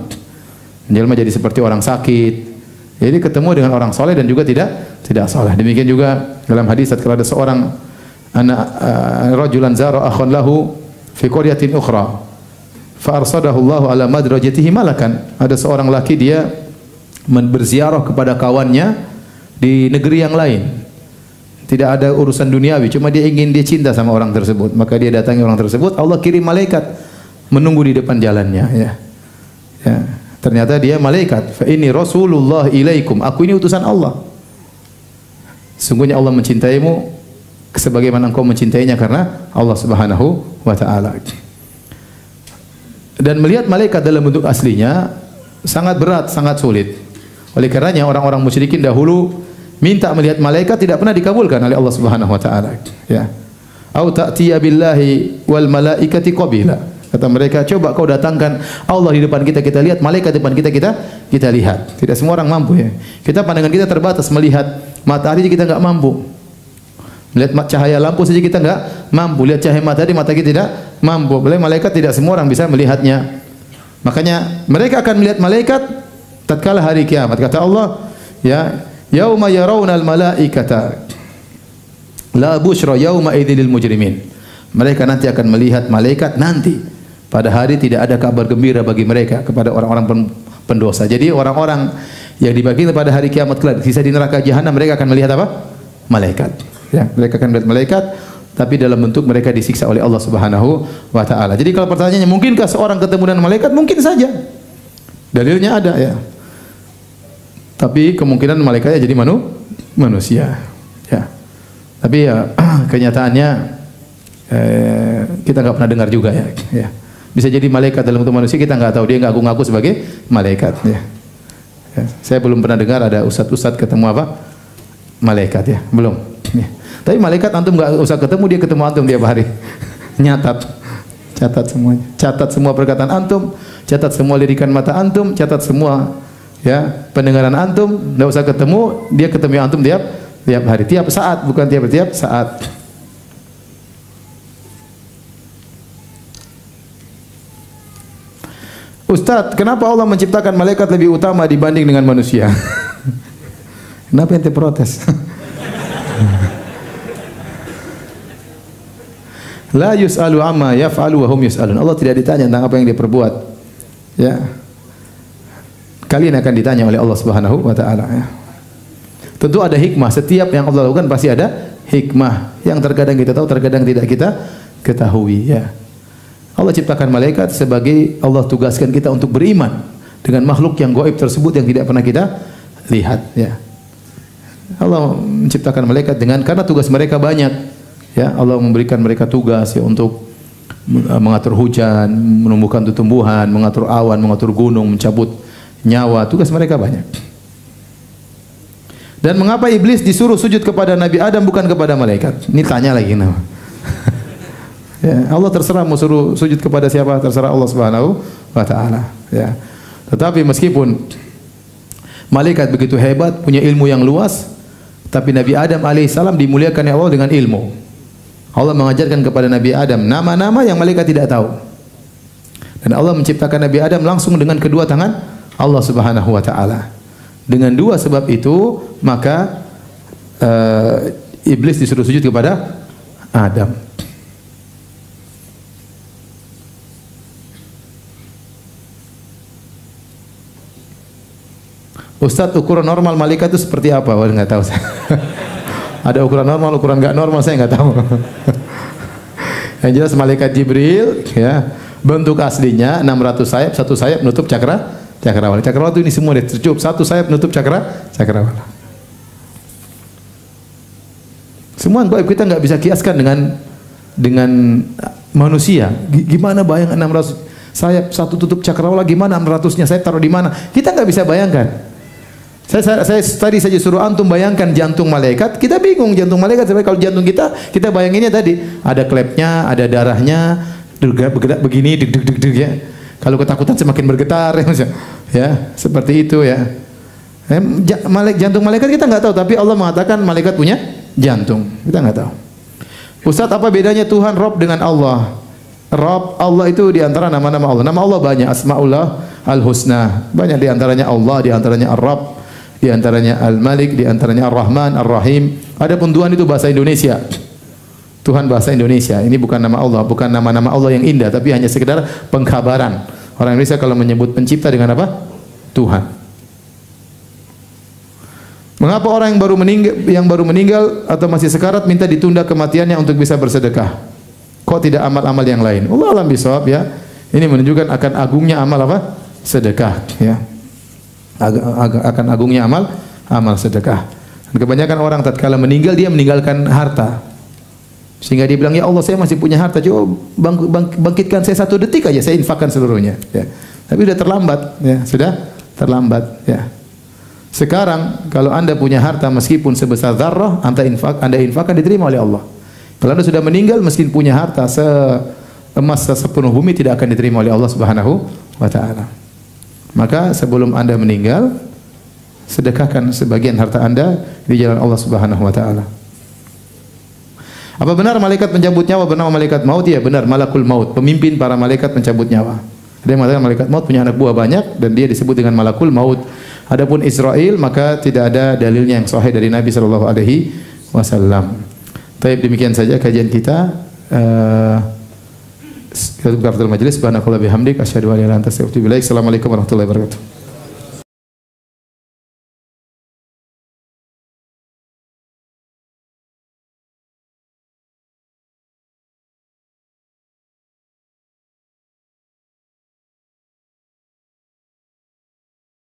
[SPEAKER 2] jadi seperti orang sakit. Jadi ketemu dengan orang soleh dan juga tidak soleh. Demikian juga dalam hadis kalau ada seorang anak rajulan zara akhun lahu fi qaryatin ukhra fa arsadahu Allah ala madrajatihi malakan. Ada seorang laki dia berziarah kepada kawannya di negeri yang lain. Tidak ada urusan duniawi, cuma dia cinta sama orang tersebut. Maka dia datangi orang tersebut, Allah kirim malaikat menunggu di depan jalannya. Ya. Ternyata dia malaikat. Fa ini Rasulullah ilaikum. Aku ini utusan Allah. Sungguhnya Allah mencintaimu sebagaimana engkau mencintainya karena Allah Subhanahu wa taala. Dan melihat malaikat dalam bentuk aslinya sangat berat, sangat sulit. Oleh karenanya orang-orang musyrikin dahulu minta melihat malaikat tidak pernah dikabulkan oleh Allah Subhanahu wa taala. Ya. Au ta'tiya billahi wal malaikati qabila. Kata mereka, coba kau datangkan Allah di depan kita, kita lihat, malaikat di depan kita, kita lihat. Tidak semua orang mampu ya. Kita pandangan kita terbatas, melihat matahari kita enggak mampu. Melihat cahaya lampu saja kita enggak mampu. Lihat cahaya matahari mata kita tidak mampu. Boleh malaikat tidak semua orang bisa melihatnya. Makanya mereka akan melihat malaikat tatkala hari kiamat. Kata Allah, ya, yauma yarawnal malaikata la busyra yauma idzil mujrimin. Mereka nanti akan melihat malaikat nanti. Pada hari tidak ada kabar gembira bagi mereka kepada orang-orang pendosa. Jadi orang-orang yang dibagi pada hari kiamat kelak sisa di neraka jahanam mereka akan melihat apa? Malaikat. Ya, mereka akan melihat malaikat tapi dalam bentuk mereka disiksa oleh Allah Subhanahu wa taala. Jadi kalau pertanyaannya mungkinkah seorang ketemu dengan malaikat? Mungkin saja. Dalilnya ada ya. Tapi kemungkinan malaikatnya jadi manusia. Ya. Tapi ya kenyataannya kita nggak pernah dengar juga ya. Ya. Bisa jadi malaikat dalam bentuk manusia kita nggak tahu, dia nggak ngaku sebagai malaikat. Ya. Ya. Saya belum pernah dengar ada ustadz ketemu apa malaikat ya, belum. Ya. Tapi malaikat antum nggak usah ketemu, dia ketemu antum tiap hari, nyatat. catat semuanya. Catat semua perkataan antum, catat semua lirikan mata antum, catat semua ya pendengaran antum. Enggak usah ketemu, dia ketemu antum tiap hari, tiap saat, bukan tiap saat. Ustaz, kenapa Allah menciptakan malaikat lebih utama dibanding dengan manusia? Kenapa ente protes? La yus'alu amma yaf'alu wa hum yus'alun. Allah tidak ditanya tentang apa yang dia perbuat. Ya. Kalian akan ditanya oleh Allah Subhanahu wa taala ya. Tentu ada hikmah, setiap yang Allah lakukan pasti ada hikmah yang terkadang kita tahu, terkadang tidak kita ketahui ya. Allah ciptakan malaikat sebagai Allah tugaskan kita untuk beriman dengan makhluk yang gaib tersebut yang tidak pernah kita lihat ya. Allah menciptakan malaikat karena tugas mereka banyak ya. Allah memberikan mereka tugas ya untuk mengatur hujan, menumbuhkan tumbuhan, mengatur awan, mengatur gunung, mencabut nyawa. Tugas mereka banyak. Dan mengapa iblis disuruh sujud kepada Nabi Adam bukan kepada malaikat? Ini tanya lagi nama. Ya, Allah terserah mau suruh sujud kepada siapa, terserah Allah Subhanahu wa taala ya. Tetapi meskipun malaikat begitu hebat, punya ilmu yang luas, tapi Nabi Adam alaihissalam dimuliakan oleh Allah dengan ilmu. Allah mengajarkan kepada Nabi Adam nama-nama yang malaikat tidak tahu. Dan Allah menciptakan Nabi Adam langsung dengan kedua tangan Allah Subhanahu wa taala. Dengan dua sebab itu, maka iblis disuruh sujud kepada Adam. Ustaz, ukuran normal malaikat itu seperti apa? Wah, enggak tahu saya. Ada ukuran normal, ukuran enggak normal, saya enggak tahu. Yang jelas malaikat Jibril ya, bentuk aslinya 600 sayap, satu sayap nutup cakrawala. Cakrawala itu ini semua tercup, satu sayap nutup cakrawala. Semua gaib kita enggak bisa kiaskan dengan manusia. Gimana bayang 600 sayap, satu tutup cakrawala, gimana 600-nya saya taruh di mana? Kita enggak bisa bayangkan. Saya tadi saja suruh antum bayangkan jantung malaikat, kita bingung jantung malaikat. Sampai kalau jantung kita bayanginnya tadi ada klepnya, ada darahnya, bergerak begini, deg ya. Kalau ketakutan semakin bergetar, ya seperti itu ya. Jantung malaikat kita nggak tahu, tapi Allah mengatakan malaikat punya jantung, kita nggak tahu. Ustaz, apa bedanya Tuhan Rabb dengan Allah? Rabb, Allah itu diantara nama-nama Allah. Nama Allah banyak, Asmaullah Al-Husna. Banyak diantaranya Allah, diantaranya Ar-Rabb, di antaranya Al-Malik, di antaranya Ar-Rahman, Ar-Rahim. Adapun Tuhan itu bahasa Indonesia. Tuhan bahasa Indonesia. Ini bukan nama Allah, bukan nama-nama Allah yang indah, tapi hanya sekedar pengkhabaran. Orang Indonesia kalau menyebut pencipta dengan apa? Tuhan. Mengapa orang yang baru meninggal atau masih sekarat minta ditunda kematiannya untuk bisa bersedekah? Kok tidak amal-amal yang lain? Allah alam bisawab ya. Ini menunjukkan akan agungnya amal apa? Sedekah ya. Akan agungnya amal sedekah. Dan kebanyakan orang tatkala meninggal dia meninggalkan harta. Sehingga dia bilang, ya Allah saya masih punya harta, coba bangkitkan saya 1 detik aja, saya infakkan seluruhnya. Ya. Tapi sudah terlambat, ya sudah terlambat. Ya. Sekarang kalau anda punya harta meskipun sebesar zarrah, anda infakkan diterima oleh Allah. Kalau anda sudah meninggal meskipun punya harta emas sepenuh bumi tidak akan diterima oleh Allah Subhanahu wa taala. Maka sebelum anda meninggal, sedekahkan sebagian harta anda di jalan Allah Subhanahu wa taala. Apa benar malaikat pencabut nyawa bernama malaikat maut? Ya benar, malakul maut, pemimpin para malaikat pencabut nyawa. Dia mengatakan malaikat maut punya anak buah banyak dan dia disebut dengan malakul maut. Adapun Israel maka tidak ada dalilnya yang sahih dari Nabi sallallahu alaihi wasallam. Baik, demikian saja kajian kita. Kita tutup majelis. Subhanallahi bihamdik asyhadu an la ilaha illa anta astaghfiruka wa atubu ilaik. Assalamualaikum warahmatullahi wabarakatuh.